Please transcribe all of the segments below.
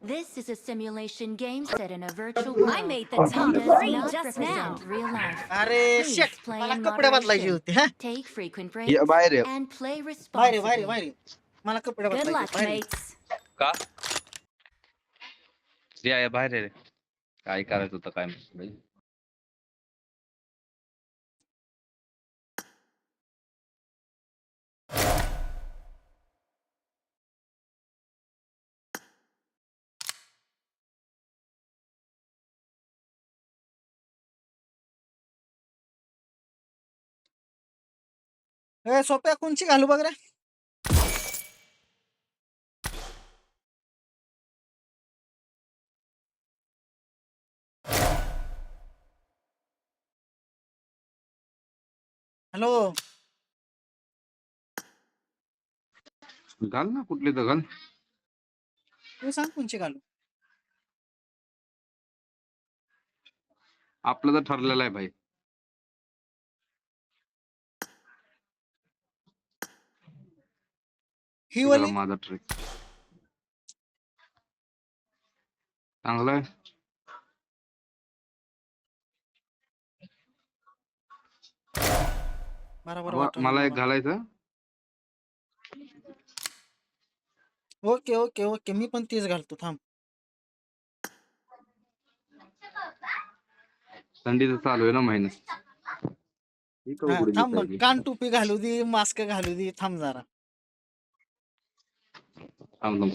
This is a simulation game set in a virtual world. I made the and top does 3 not just now. represent real life. अरे Please Shet play मला in कपडे बदलायचे moderation. होते. हा Take frequent या breaks बाहेर ये. and play बाहेर responsibly. बाहेर मला कपडे Good बदलायचे luck, बाहेर mates. का या बाहेर ये रे. काय करायचं होतं काय माहिती. ए सोप्या कोणची घालू बघ रे. हॅलो घाल ना कुठली तर घाल. तू सांग कोणची घालू. आपलं तर ठरलेलं आहे भाई. ही हे वाली बघा माझा ट्रिक चांगला आहे. बरोबर मला एक घालायचं. ओके ओके ओके मी पण तीच घालतो थांब. थंडीचं चालू आहे ना महिना. हा, थांब मग कान टोपी घालू दे मास्क घालू दे थांब जरा.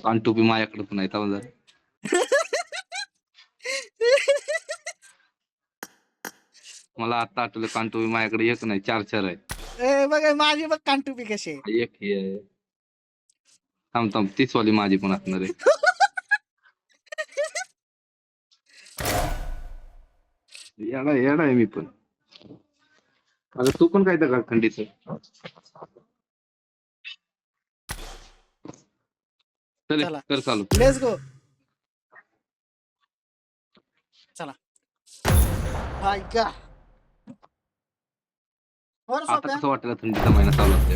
कान टोपी माझ्याकडे पण आहे थांब जरा. मला आता आठवलं कान टोपी माझ्याकडे एक नाही 4 आहे. ए बघ माझी बघ कान टोपी कशी आहे. एक ही आहे. थांब तीच वाली माझी पण असणार आहे. येडा आहे मी पण. अगं तू पण काय तर घाल थंडीचं. चल चला. कर चालू. Let's go. चला हाय का वर आता सोप्या कसं वाटलं थंडीचा महिना चालू असते.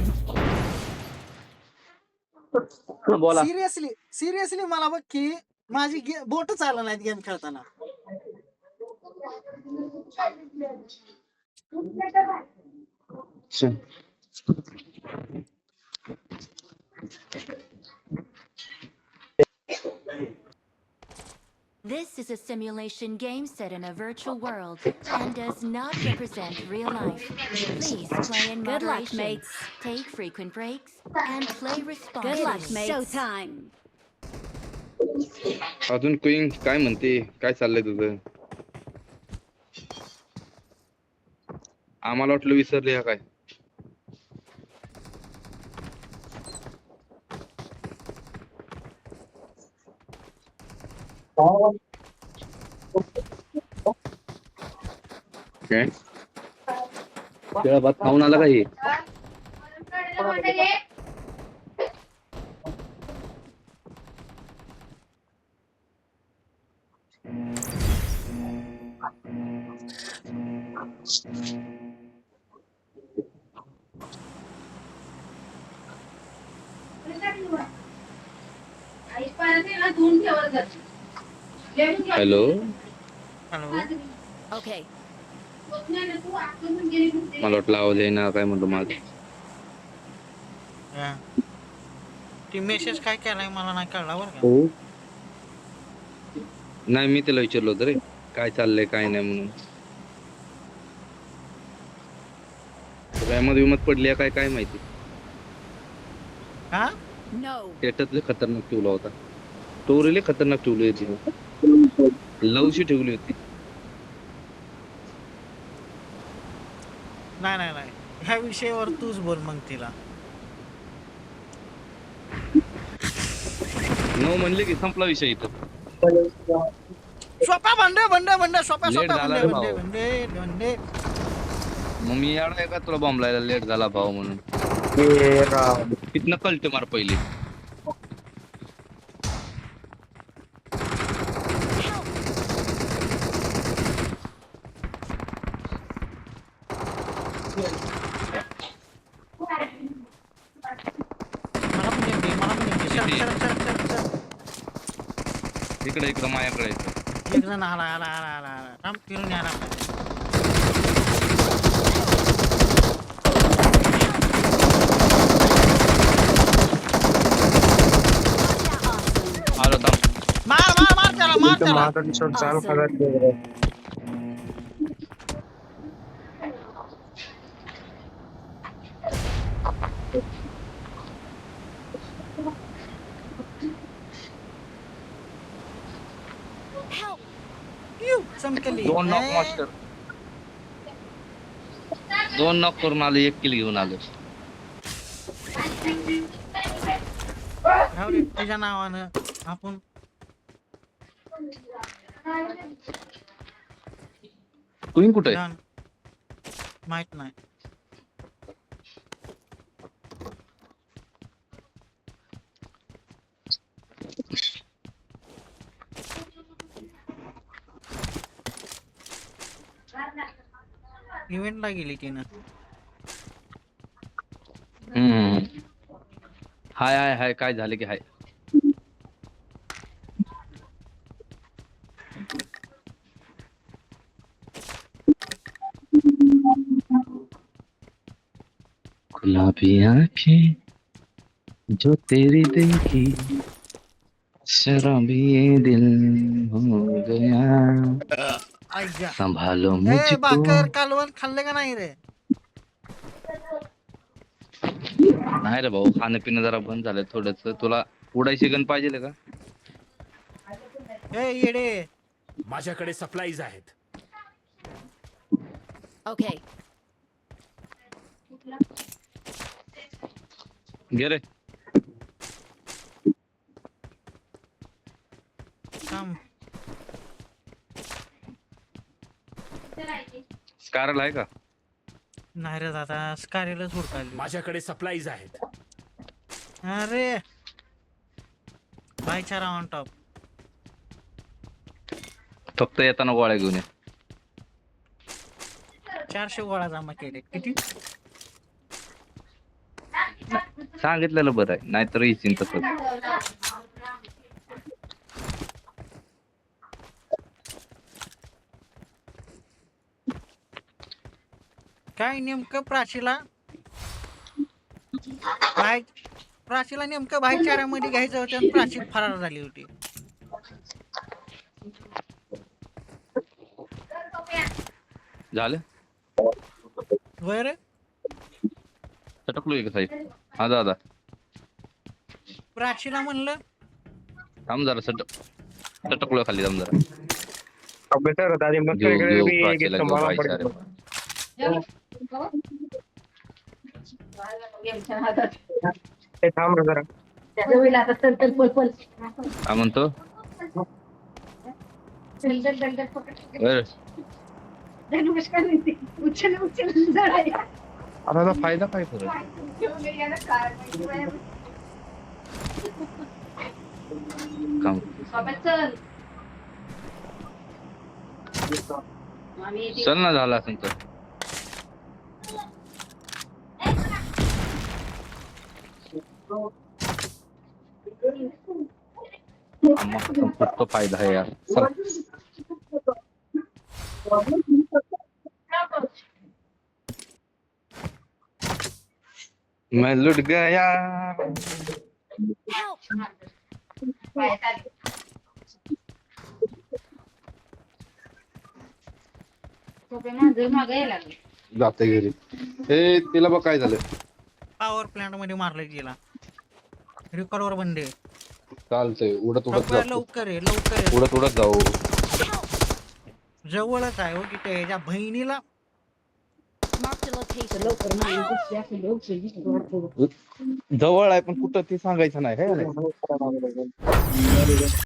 बोला. सिरियसली मला बघ की माझी बोट चालत नाहीत गेम खेळताना. This is a simulation game set in a virtual world and does not represent real life. Please play in Good luck, moderation. mates. Take frequent breaks and play Good luck, responsibly. mates. Showtime. अजून queen काय म्हणते. काय चाललंय तुझं. आम्हाला वाटलं विसरले हा काय. काय भात खाऊन आला काही. Hello Okay. मला वाटलं आवाज येईना काय म्हणतो माझं. हा. ती मेसेज काय केलाय मला नाही कळला बरं का. हो नाही मी त्याला विचारलं होतं रे काय चाललंय काय नाही म्हणून. त्यामध्ये विमत पडली काय काय माहिती. हा No. स्टेटस खतरनाक ठेवला होता. स्टोरी खतरनाक ठेवली होती. लवशी ठेवली होती. नाही ह्या विषयावर तूच बोल मग तिला. नो म्हणले की संपला विषय इथं. सोपा भंडे सोपा Late झाला रे भाऊ. भंडे. मग मी येडा आहे का तुला बॉम्ब लायला लेट झाला भाऊ म्हणून. तिथनं कळते मार पहिले. इकडे माझ्याकडे येतो. एक जण आला थांब फिरून यायला आलो थांब. मार त्याला Help! चमकली 2 नॉक मास्टर. 2 नॉक करून आलो, 1 किल घेऊन आलो. राहू दे, तुझ्या नावानं आपण तुम्ही कुठे डन. माहित नाही इव्हेंटला गेली तिनं. हाय काय झालं की हाय. गुलाबी आंखें जो तेरी देखी शराबी ये दिल हो गया आय्या. संभालो ए मुझको. भाकर कालवण खाल्ले का नाही रे? नाही रे भाऊ, खाणं पिणं जरा बंद झालं थोडस. तुला उडायची गण पाहिजे का? ए येडे माझ्याकडे सप्लाईज आहेत. Okay. घे रे. थांब. स्कारल आहे का? नाही रे दादा स्कारीला हुडकाली. माझ्याकडे सप्लाईज आहेत. अरे भाईचारा ऑन टॉप. फक्त येताना गोळ्या घेऊन ये. 400 गोळा जमा केले. किती? सांगितलेलं बरं आहे, नाहीतर येशील तसं. काय नेमकं प्राचीला नेमकं भाईचाऱ्यामध्ये घ्यायचं होतं आणि प्राची फरार झाली होती. झालं होय रे. चटकलो का साहेब? हा दादा प्राचीला म्हणलं थांब जरा. चटकलो खाली थांब जरा. बेटर दादी मत घेऊ करे भी प्राचीला घेऊ संभाळा भाईचारे. ते थांब रे जरा काय म्हणतो? बरं. आता त्याचा फायदा काय करत? काम चल ना, झाला असेल तर. तो फायदा है यार. चल. मैं लुट गया. जाते घरी. हे तिला बघ काय झालं. पॉवर प्लांट मध्ये मारलं गेला. रिकॉर्डवर बंद आहे. चालतंय, उडत जाऊ. लवकर आहे लवकर आहे. उडत जाऊ. जवळच आहे हो तिथे. याच्या बहिणीला Marked a location. जवळ आहे पण कुठं ते सांगायचं नाही.